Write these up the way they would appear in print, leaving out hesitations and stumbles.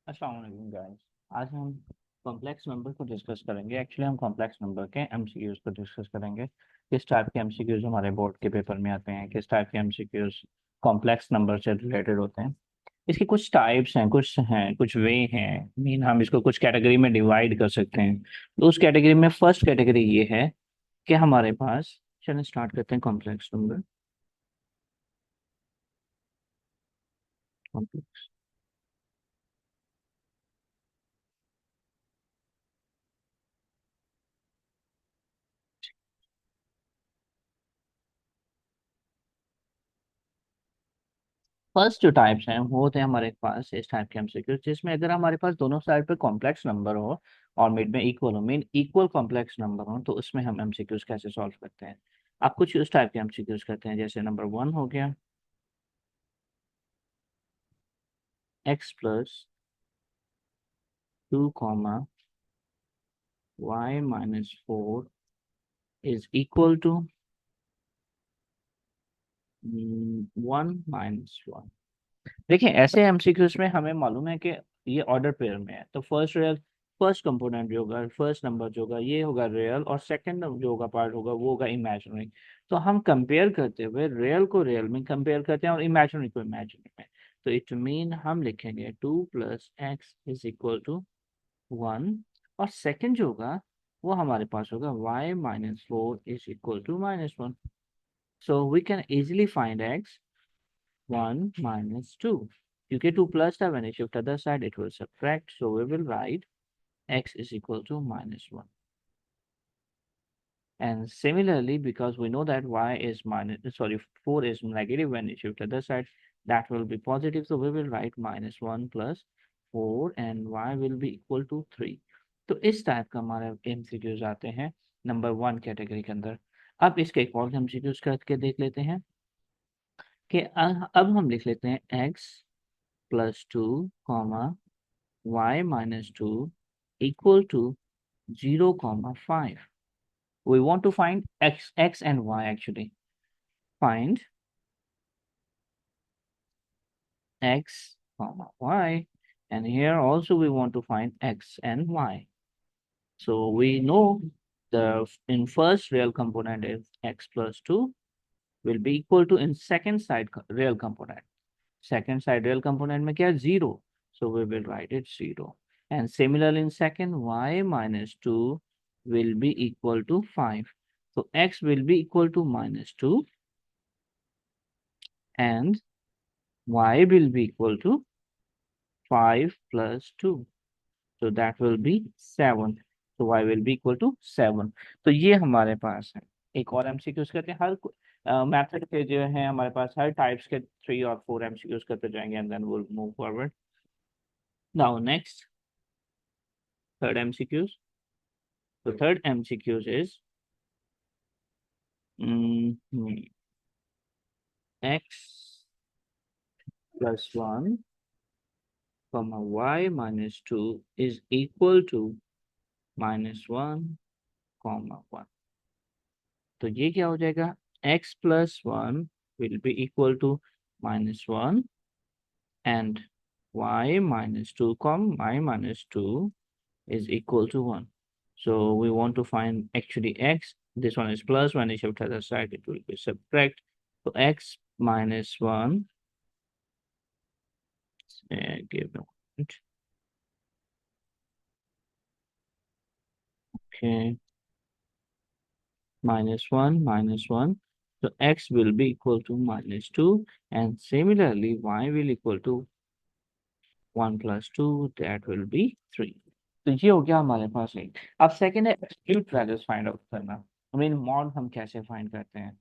अस्सलाम वालेकुम गाइस। आज हम कॉम्प्लेक्स नंबर को डिस्कस करेंगे। एक्चुअली हम कॉम्प्लेक्स नंबर के एमसीक्यूज को डिस्कस करेंगे। किस टाइप के एमसीक्यूज हमारे बोर्ड के पेपर में आते हैं, किस टाइप के एमसीक्यूज कॉम्प्लेक्स नंबर से रिलेटेड होते हैं। इसके कुछ टाइप्स हैं, कुछ वे हैं। मीन हम इसको कुछ कैटेगरी में डिवाइड कर सकते हैं। तो उस कैटेगरी में फर्स्ट कैटेगरी ये है कि हमारे पास, चलिए स्टार्ट करते हैं कॉम्प्लेक्स नंबर। फर्स्ट जो टाइप्स हैं वो होते हैं हमारे पास इस टाइप के एमसीक्यू, जिसमें अगर हमारे पास दोनों साइड पे कॉम्प्लेक्स नंबर हो और मिड में इक्वल हो, मीन इक्वल कॉम्प्लेक्स नंबर हो, तो उसमें हम एमसीक्यूज कैसे सॉल्व करते हैं। आप कुछ उस टाइप के एमसीक्यूज करते हैं, जैसे नंबर 1 हो गया x+2 y-4 is equal to 1-1। देखिए, ऐसे एमसीक्यूज में हमें मालूम है कि ये ऑर्डर पेयर में है, तो फर्स्ट कंपोनेंट जो होगा, फर्स्ट नंबर जो होगा ये होगा रियल, और सेकंड जो होगा पार्ट होगा वो होगा इमेजिनरी। तो हम कंपेयर करते हुए रियल को रियल में कंपेयर करते हैं और इमेजिनरी को इमेजिनरी में। तो इट मीन हम लिखेंगे 2 + x = 1, और सेकंड जो होगा वो हमारे पास होगा y-4 = -1। So we can easily find x 1 - 2, क्योंकि 2 plus था, when you shift other side it will subtract, so we will write x is equal to -1. And similarly, because we know that y is minus, sorry, 4 is negative, when you shift other side that will be positive, so we will write -1 + 4 and y will be equal to 3। तो इस type का हमारे MCQs आते हैं number 1 category के अंदर। अब इसके एक और एमसीक्यूज करके देख लेते हैं कि अब हम लिख लेते हैं x+2, y-2 equal to 0, 5। We want to find x and y actually. Find x, y, and here also we want to find x and y. So we know the in first real component is x+2 will be equal to in second side real component. Second side real component में क्या है? 0. So we will write it 0. And similarly in second, y-2 will be equal to 5. So x will be equal to -2 and y will be equal to 5 + 2. So that will be 7. So y will be equal to 7. तो ये हमारे पास है। एक और MCQs करते हैं। हर method के जो है हमारे पास हर टाइप्स के 3 और 4 एमसीक्यूज करते जाएंगे, and then will move forward. Now next, third MCQs. The third MCQs is mm, x plus 1, y-2 is equal to -1, 1। तो ये क्या हो जाएगा? x+1 will be equal to -1 and y-2, y-2 is equal to 1. So we want to find actually x. This one is plus, when you shift to the other side, it will be subtract. So x -1, give me a moment. Okay, -1, So x will be equal to -2, and similarly y will equal to 1 + 2, that will be 3। तो ये हो गया हमारे पास एक। अब second है absolute values find out करना। I mean mod हम कैसे फाइंड करते हैं।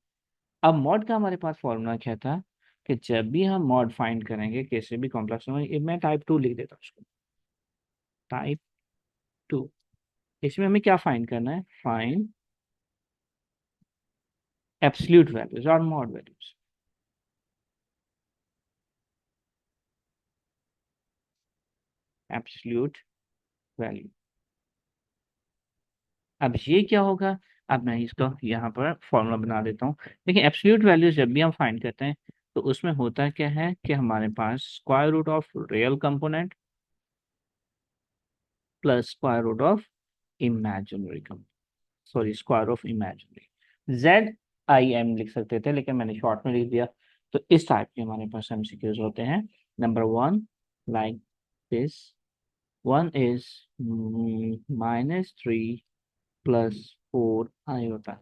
अब मॉड का हमारे पास फॉर्मूला क्या था कि जब भी हम मॉड फाइंड करेंगे किसी भी कॉम्प्लेक्स नंबर, मैं टाइप 2 लिख देता हूँ उसको, टाइप 2। इसमें हमें क्या फाइंड करना है? फाइंड एब्सोल्यूट वैल्यूज और मॉड वैल्यूज। Absolute value. अब ये क्या होगा? अब मैं इसका यहाँ पर फॉर्मूला बना देता हूँ। देखिए, एब्सोल्यूट वैल्यूज जब भी हम फाइंड करते हैं तो उसमें होता क्या है कि हमारे पास square root of real component plus square root of imaginary sorry square of imaginary. ZIM लिख सकते थे लेकिन मैंने शॉर्ट में लिख दिया। तो इस टाइप के हमारे पास MCQs होते हैं। Number 1 like this, 1 is -3 plus 4 iota.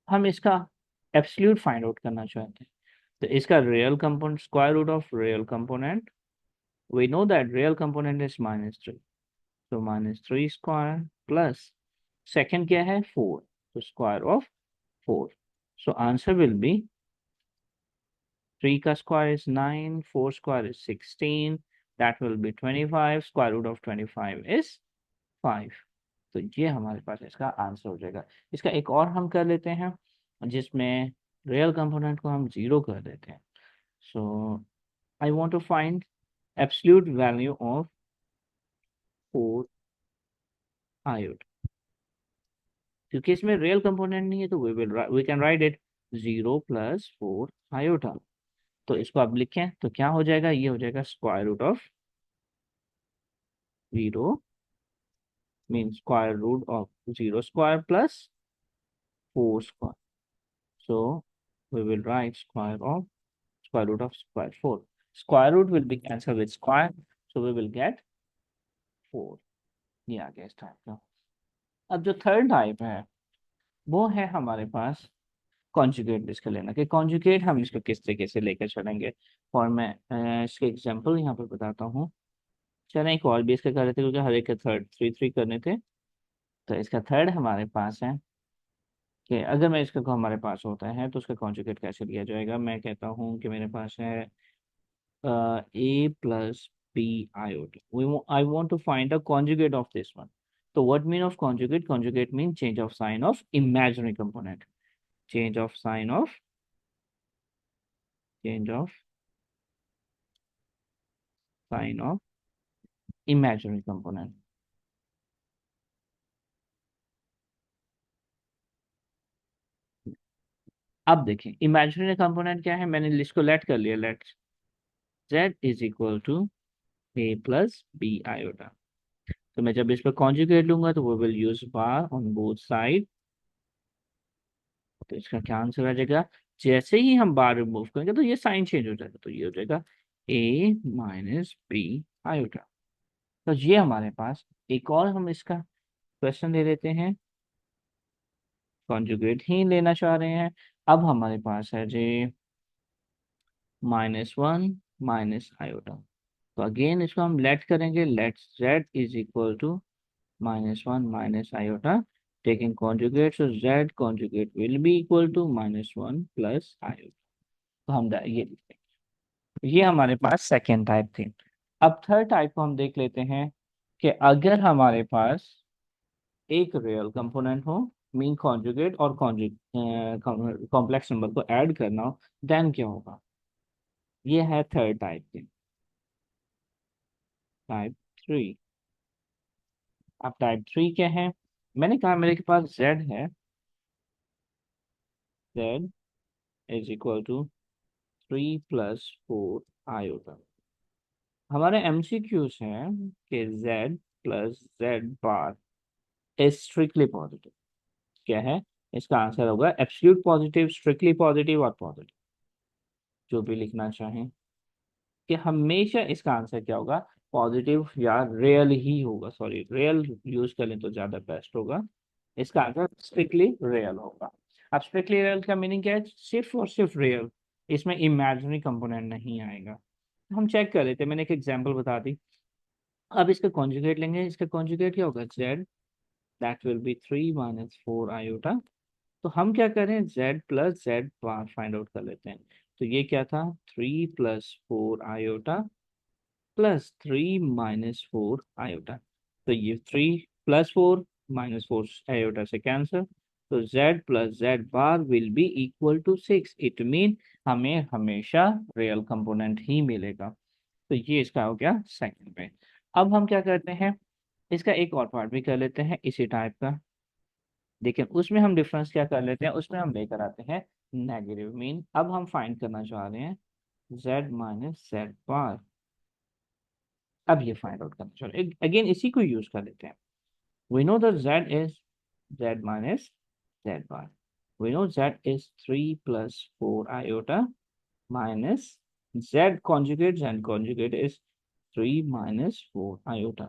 हम इसका एब्सोल्यूट फाइंड आउट करना चाहते हैं। तो इसका real component, square root of real component, we know that real component is -3, so -3 square plus second क्या है 4, so square of 4, so answer will be 3 का square is 9, 4 square is 16, that will be 25, square root of 25 is 5। तो ये हमारे पास इसका answer हो जाएगा। इसका एक और हम कर लेते हैं जिसमें रियल कंपोनेंट को हम 0 कर देते हैं। So I want to find absolute value of 4 iota. क्योंकि इसमें रियल कंपोनेंट नहीं है तो we can write it 0 plus 4 iota. तो इसको आप लिखें तो क्या हो जाएगा, ये हो जाएगा square root of 0 mean square root of 0 square plus 4 square. So we will write square root of square 4। Square root will be cancel with square, so we will get 4। ये आ गया इस टाइप का। अब जो थर्ड टाइप है वो है हमारे पास कॉन्जुगेट इसका लेना, कि कॉन्जुगेट हम इसको किस तरीके से लेकर चलेंगे। और मैं इसके एग्जांपल यहाँ पर बताता हूँ। चलें एक और भी इसका कर रहे थे क्योंकि हर एक के थर्ड 3 करने थे। तो इसका थर्ड हमारे पास है कि अगर मैं इसका को हमारे पास होता है तो उसका कॉन्जुगेट कैसे लिया जाएगा। मैं कहता हूँ कि मेरे पास है A plus B iota. I want to find the conjugate of this one. तो what mean of conjugate? Conjugate mean change of sign of imaginary component, change of sign of change of sign of imaginary component। अब देखें imaginary component क्या है, मैंने list को let कर लिया। Let z is equal to a plus b iota. तो मैं जब इस पर कॉन्जुगेट लूंगा तो वो will use bar on both side. तो इसका क्या आंसर आ जाएगा? जैसे ही हम बार रिमूव करेंगे तो ये साइन चेंज हो जाएगा, तो ये हो जाएगा a माइनस बी आयोटा। तो ये हमारे पास एक और हम इसका क्वेश्चन ले लेते हैं, कॉन्जुगेट ही लेना चाह रहे हैं। अब हमारे पास है जी -1 माइनस आयोटा। तो अगेन इसको हम लेट करेंगे। Let z is equal to -1 minus iota taking conjugate, so z conjugate will be equal to -1 plus iota. तो हम ये लिखेंगे। ये हमारे पास सेकेंड टाइप थी। अब थर्ड टाइप को हम देख लेते हैं कि अगर हमारे पास एक रियल कंपोनेंट हो, मीन कॉन्जुगेट और कॉम्प्लेक्स नंबर को ऐड करना हो, देन क्या होगा। ये है थर्ड टाइप की, टाइप 3। अब टाइप 3 क्या है? मैंने कहा मेरे के पास z है, z is equal to 3 plus 4 iota. हमारे MCQs हैं कि z plus z bar is strictly positive. क्या है इसका आंसर? होगा एब्सोल्यूट पॉजिटिव, स्ट्रिक्टली पॉजिटिव और पॉजिटिव, जो भी लिखना चाहें। कि हमेशा इसका आंसर क्या होगा? पॉजिटिव या रियल ही होगा। सॉरी, रियल यूज करें तो ज्यादा बेस्ट होगा। इसका आंसर स्ट्रिक्टली रियल होगा। अब स्ट्रिक्टली रियल का मीनिंग क्या है? सिर्फ और सिर्फ रियल, इसमें इमेजिनरी कंपोनेंट नहीं आएगा। हम चेक कर लेते हैं, मैंने एक एग्जांपल बता दी। अब इसका कॉन्जुगेट लेंगे। इसका कॉन्जुगेट क्या होगा? z, that will be 3 minus 4 iota. तो हम क्या करें, z plus z find out कर लेते हैं। तो ये क्या था? 3 plus 4 iota plus 3 minus 4 iota. तो ये 3 प्लस 4 माइनस 4 आयोटा से कैंसिल। तो z plus z bar will be equal to 6। It mean हमें हमेशा रियल कंपोनेंट ही मिलेगा। तो ये इसका हो गया सेकंड में। अब हम क्या करते हैं, इसका एक और पार्ट भी कर लेते हैं इसी टाइप का। लेकिन उसमें हम डिफरेंस क्या कर लेते हैं, उसमें हम लेकर आते हैं नेगेटिव। मीन अब हम फाइंड करना चाह रहे हैं z माइनस z बार। अब ये फाइंड आउट करना, चलो अगेन इसी को यूज कर लेते हैं। वी नो द z इज z minus z bar. We know z is 3 plus 4 iota minus z conjugate is 3 minus 4 iota.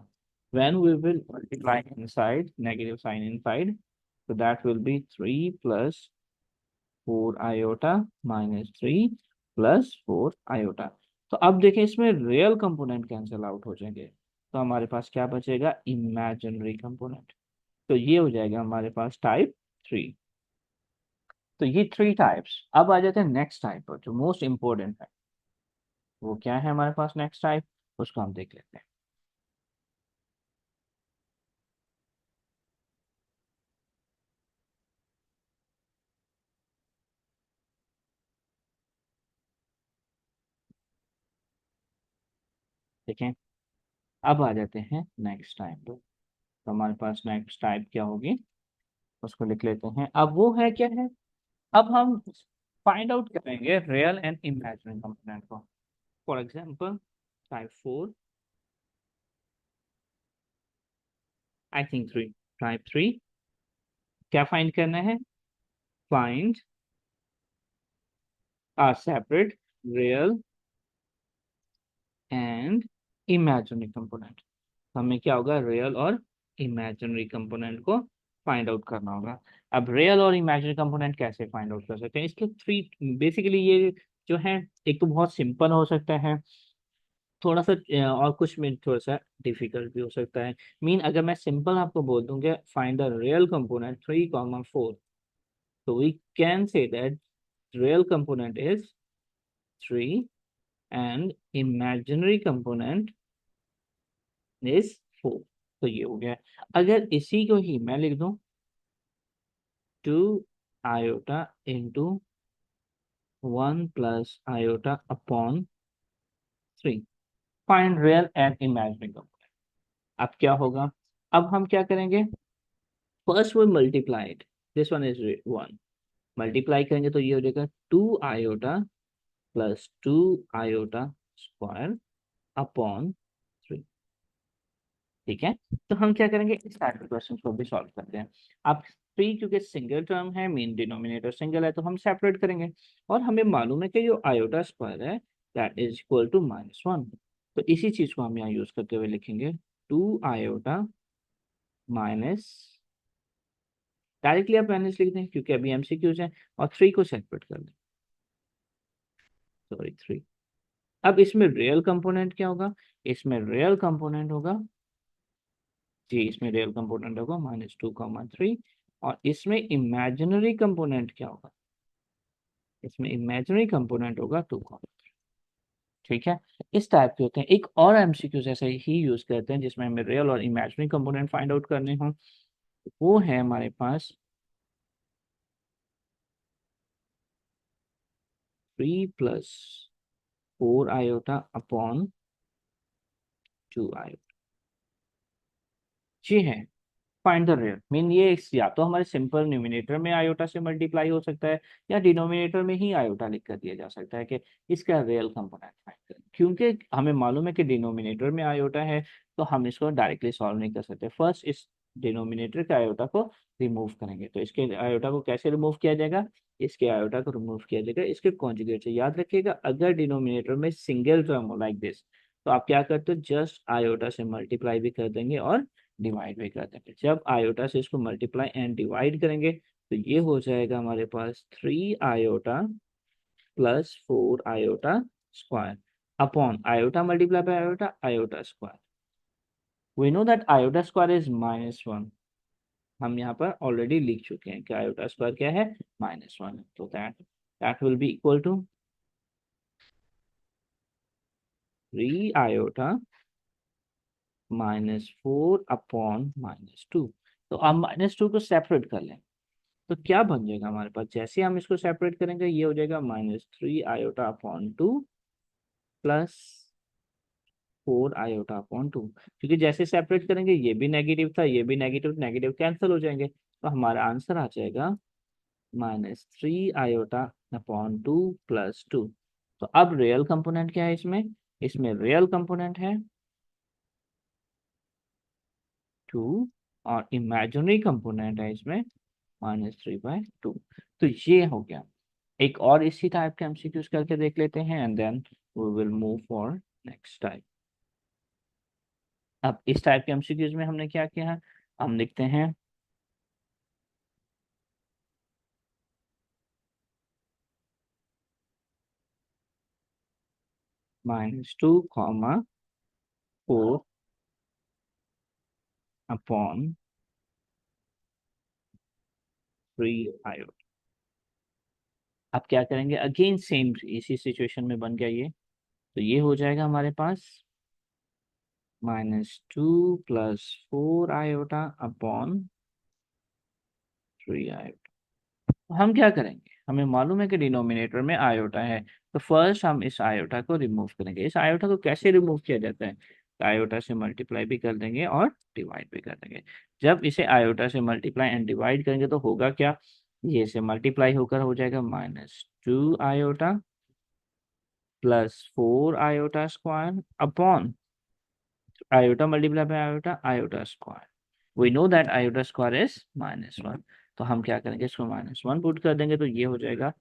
When we will multiply inside, negative sign inside, so that will be 3 plus 4 iota minus 3 plus 4 iota. तो अब देखें इसमें real component cancel out हो जाएंगे, तो हमारे पास क्या बचेगा, इमेजिनरी कंपोनेंट। तो ये हो जाएगा हमारे पास टाइप 3। तो ये 3 टाइप्स। अब आ जाते हैं नेक्स्ट टाइप पर, जो मोस्ट इंपॉर्टेंट है। वो क्या है हमारे पास नेक्स्ट टाइप, उसको हम देख लेते हैं। देखें, अब आ जाते हैं नेक्स्ट टाइप पर। तो हमारे पास नेक्स्ट टाइप क्या होगी, उसको लिख लेते हैं। अब वो है क्या है, अब हम फाइंड आउट करेंगे रियल एंड इमेजिनरी कंपोनेंट को। For example type 4, I think 3, type 3 क्या फाइंड करना है, find a separate real and imaginary component. हमें क्या होगा, रियल और इमेजिनरी कंपोनेंट को फाइंड आउट करना होगा। अब रियल और इमेजिनरी कंपोनेंट कैसे फाइंड आउट कर सकते हैं, इसके थ्री बेसिकली ये जो है, एक तो बहुत सिंपल हो सकता है, थोड़ा सा और कुछ में थोड़ा सा डिफिकल्ट भी हो सकता है। मीन अगर मैं सिंपल आपको बोल दूंगा फाइंड द रियल कंपोनेंट 3, 4, तो we can say that real component is 3 and imaginary component is 4। तो ये हो गया। अगर इसी को ही मैं लिख दूं 2 iota into 1 plus iota upon 3, find real and imaginary component. अब क्या होगा, अब हम क्या करेंगे, first we multiply it, this one is 1, multiply करेंगे तो ये हो जाएगा 2 iota plus 2 iota square upon 3। ठीक है, तो हम क्या करेंगे, इस टाइप के क्वेश्चन को भी सॉल्व करते हैं। अब 3 क्योंकि सिंगल टर्म है, मीन डिनोमिनेटर सिंगल है, तो हम सेपरेट करेंगे। और हमें मालूम है कि जो आयोटा स्क्वायर है दैट इज इक्वल टू -1। तो इसी चीज को हम यहाँ यूज करते हुए लिखेंगे 2 आयोटा माइनस, डायरेक्टली आप माइनस लिख दें क्योंकि अभी एमसीक्यूज है, और 3 को सेपरेट कर दें, सॉरी 3। अब इसमें रियल कंपोनेंट क्या होगा, इसमें रियल कंपोनेंट होगा जी, इसमें रियल कंपोनेंट होगा -2, 3। और इसमें इमेजिनरी कंपोनेंट क्या होगा, इसमें इमेजिनरी कंपोनेंट होगा 2, 3। ठीक है, इस टाइप के होते हैं। एक और एमसीक्यू ऐसे ही यूज करते हैं जिसमें हमें रियल और इमेजिनरी कंपोनेंट फाइंड आउट करने हों। वो है हमारे पास 3 प्लस 4 आयोटा अपॉन 2 आयोटा। जी है, फाइंड द रियल, मीन ये या तो हमारे सिंपल न्यूमिनेटर में आयोटा से मल्टीप्लाई हो सकता है, या डिनोमिनेटर में ही आयोटा लिख कर दिया जा सकता है कि इसका रियल कंपोनेंट फाइंड करें। क्योंकि हमें मालूम है कि डिनोमिनेटर में आयोटा है, तो हम इसको डायरेक्टली सॉल्व नहीं कर सकते। फर्स्ट इस डिनोमिनेटर के आयोटा को रिमूव करेंगे। तो इसके आयोटा को कैसे रिमूव किया जाएगा, इसके आयोटा को रिमूव किया जाएगा इसके कॉन्जुगेट से। याद रखिएगा, अगर डिनोमिनेटर में सिंगल टर्म हो लाइक दिस, तो आप क्या करते हो, जस्ट आयोटा से मल्टीप्लाई भी कर देंगे और डिवाइड भी कर देंगे। जब आयोटा से इसको मल्टीप्लाई एंड डिवाइड करेंगे तो ये हो जाएगा हमारे पास 3 iota plus 4 iota square upon iota multiply by iota, iota square. We know that iota square is -1। हम यहाँ पर ऑलरेडी लिख चुके हैं कि आयोटा स्क्वायर क्या है, -1। तो that will be equal to 3 iota -4 upon -2। तो अब -2 को सेपरेट कर लें तो क्या बन जाएगा हमारे पास, जैसे हम इसको सेपरेट करेंगे ये हो जाएगा -3 iota upon 2 plus 4 iota upon 2। क्योंकि जैसे सेपरेट करेंगे ये भी नेगेटिव था, ये भी नेगेटिव, नेगेटिव कैंसिल हो जाएंगे, तो हमारा आंसर आ जाएगा -3 आयोटा अपॉन 2 प्लस 2। तो अब रियल कंपोनेंट क्या है इसमें, इसमें रियल कंपोनेंट है 2 और इमेजिनरी कंपोनेंट है इसमें -3/2। तो ये हो गया। एक और इसी टाइप के एमसीक्यूज करके देख लेते हैं and then we will move for next type. अब इस टाइप के एमसीक्यूज में हमने क्या किया है, हम लिखते हैं -2, 4 अपॉन 3 आयोटा। अब क्या करेंगे, अगेन सेम इसी सिचुएशन में बन गया ये। तो ये हो जाएगा हमारे पास -2 + 4 आयोटा अपॉन 3 आयोटा। हम क्या करेंगे, हमें मालूम है कि डिनोमिनेटर में आयोटा है, तो फर्स्ट हम इस आयोटा को रिमूव करेंगे। इस आयोटा को कैसे रिमूव किया जाता है, तो आयोटा से मल्टीप्लाई भी कर देंगे और डिवाइड भी कर देंगे। जब इसे आयोटा से मल्टीप्लाई एंड डिवाइड करेंगे तो होगा क्या, ये से मल्टीप्लाई होकर हो जाएगा -2 iota + 4 iota square upon iota multiply by iota, iota square. We know that iota square is -1। तो हम क्या करेंगे, इसको -1 पुट कर देंगे, तो ये हो जाएगा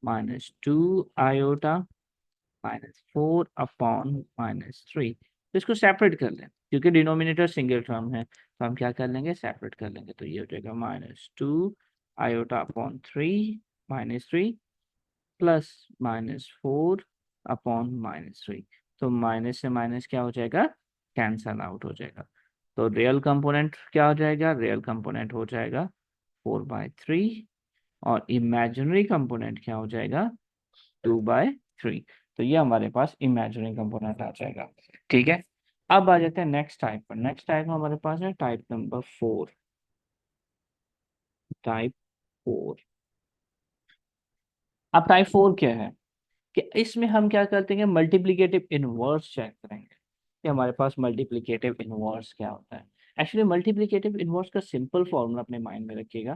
-2 आयोटा -4 अपॉन -3। तो इसको सेपरेट कर लें, क्योंकि डिनोमिनेटर सिंगल टर्म है, तो हम क्या कर लेंगे, सेपरेट कर लेंगे। तो ये हो जाएगा -2 आयोटा अपॉन 3 -3 प्लस -4 अपॉन -3। तो माइनस से माइनस क्या हो जाएगा, कैंसल आउट हो जाएगा। तो रियल कंपोनेंट क्या हो जाएगा, रियल कंपोनेंट हो जाएगा 4/3 और इमेजिनरी कंपोनेंट क्या हो जाएगा 2/3। तो ये हमारे पास इमेजिनरी कंपोनेंट आ जाएगा। ठीक है, अब आ जाते हैं नेक्स्ट टाइप पर। नेक्स्ट टाइप में हमारे पास है टाइप नंबर 4। टाइप 4। अब टाइप 4 क्या है, कि इसमें हम क्या करते हैं, मल्टीप्लिकेटिव इनवर्स चेक करेंगे कि हमारे पास मल्टीप्लिकेटिव इनवर्स क्या होता है। एक्चुअली मल्टीप्लिकेटिव इनवर्स का सिंपल फॉर्मूला अपने माइंड में रखिएगा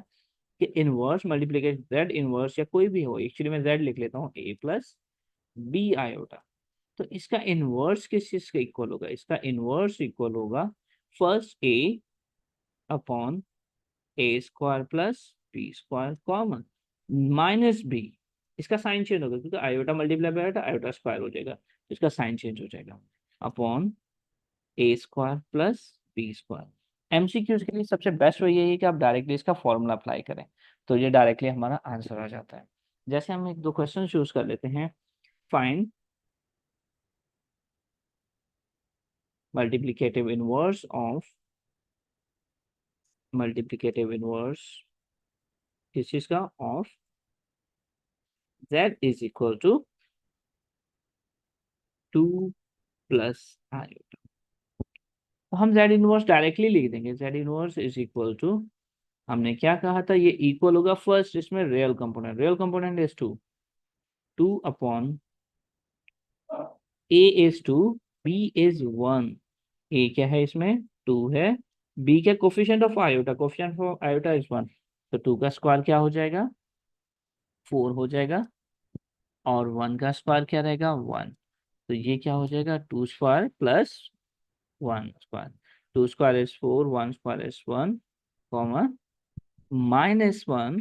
कि इनवर्स मल्टीप्लिकेटिव जेड इनवर्स या कोई भी हो, एक्चुअली मैं जेड लिख लेता हूँ a + b आयोटा। तो इसका इनवर्स किस चीज का इक्वल होगा, इसका इनवर्स इक्वल होगा first a/a² + b² common -b। इसका साइन चेंज होगा क्योंकि iota multiply by iota, iota square हो जाएगा, तो इसका साइन चेंज हो जाएगा अपॉन a² + b²। एमसीक्यूज के लिए सबसे बेस्ट वही है कि आप डायरेक्टली इसका फॉर्मूला अप्लाई करें, तो ये डायरेक्टली हमारा आंसर आ जाता है। जैसे हम एक दो क्वेश्चन चूज कर लेते हैं। Find multiplicative inverse of multiplicative inverse किस चीज का, of z is equal to 2 + iota. तो हम z इनवर्स डायरेक्टली लिख देंगे, z inverse is equal to, हमने क्या कहा था, ये इक्वल होगा फर्स्ट इसमें real component is 2, 2 upon a is 2, b is 1। a क्या है इसमें 2 है, b क्या कोफिशिएंट ऑफ आयोटा इज 1, तो 2 का स्क्वायर क्या हो जाएगा 4 हो जाएगा, और 1 का स्क्वायर क्या रहेगा 1। तो ये क्या हो जाएगा 2² + 1²। 2² is 4, 1² is 1, comma -1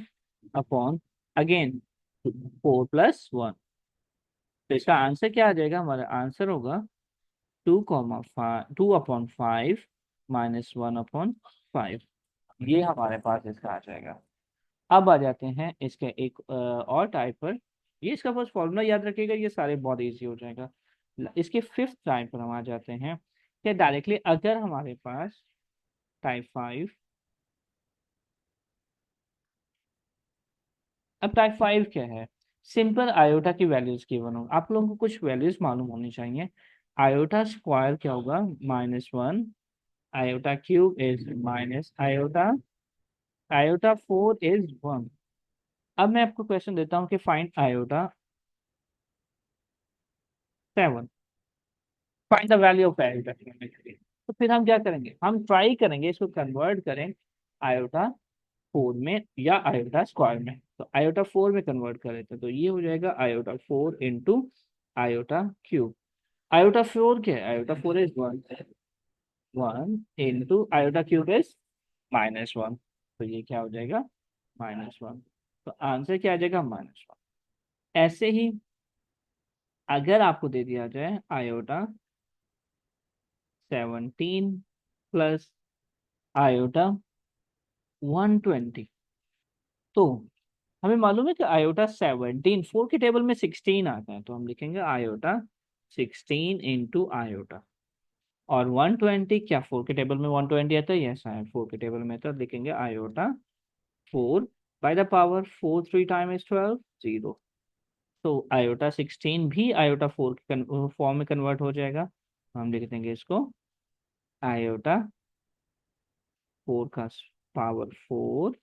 upon again 4 + 1। तो इसका आंसर क्या आ जाएगा, हमारा आंसर होगा 2/5 -1/5। ये हमारे पास इसका आ जाएगा। अब आ जाते हैं इसके एक और टाइप पर। ये इसका बस फॉर्मूला याद रखिएगा, ये सारे बहुत इजी हो जाएगा। इसके फिफ्थ टाइप पर हम आ जाते हैं कि डायरेक्टली अगर हमारे पास टाइप 5, अब टाइप 5 क्या है, सिंपल आयोटा की वैल्यूज गिवन हो, आप लोगों को कुछ वैल्यूज मालूम होनी चाहिए। आयोटा स्क्वायर क्या होगा -1, iota cube is -iota, iota 4 is 1। अब मैं आपको क्वेश्चन देता हूँ कि find iota 7, find the value of iota. तो फिर हम क्या करेंगे, हम ट्राई करेंगे इसको कन्वर्ट करें आयोटा 4 में या आयोटा स्क्वायर में। तो आयोटा 4 में कन्वर्ट कर लेते हैं, तो ये हो जाएगा iota 4 into iota cube. Iota 4 क्या है, iota 4 is 1, 1 into iota cube is -1, तो ये क्या हो जाएगा -1। तो आंसर क्या आ जाएगा -1। ऐसे ही अगर आपको दे दिया जाए आयोटा 17 प्लस आयोटा 120, तो हमें मालूम है कि आयोटा 17 4 के टेबल में 16 आता है, तो हम लिखेंगे आयोटा 16 इंटू आयोटा। और 120 क्या 4 के टेबल में 120 आता है? यस है, 4 के टेबल में, तो लिखेंगे iota 4 by the power 4 3 time is 12 0। तो आयोटा 16 भी आयोटा 4 के फॉर्म में कन्वर्ट हो जाएगा, तो हम लिख देंगे इसको आयोटा 4 का power 4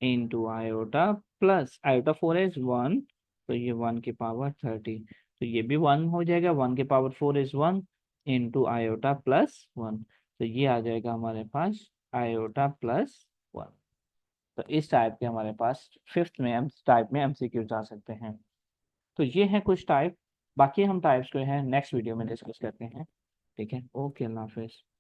into iota plus iota 4 is 1, तो ये 1 की पावर 30, तो ये भी 1 हो जाएगा, 1 की power 4 is 1 into iota plus 1, तो ये आ जाएगा हमारे पास आयोटा प्लस 1। तो इस टाइप के हमारे पास फिफ्थ में टाइप में एमसीक्यूज आ सकते हैं। तो ये है कुछ टाइप, बाकी हम टाइप्स को है नेक्स्ट वीडियो में डिस्कस करते हैं। ठीक है, ओके, अल्लाह हाफिज़।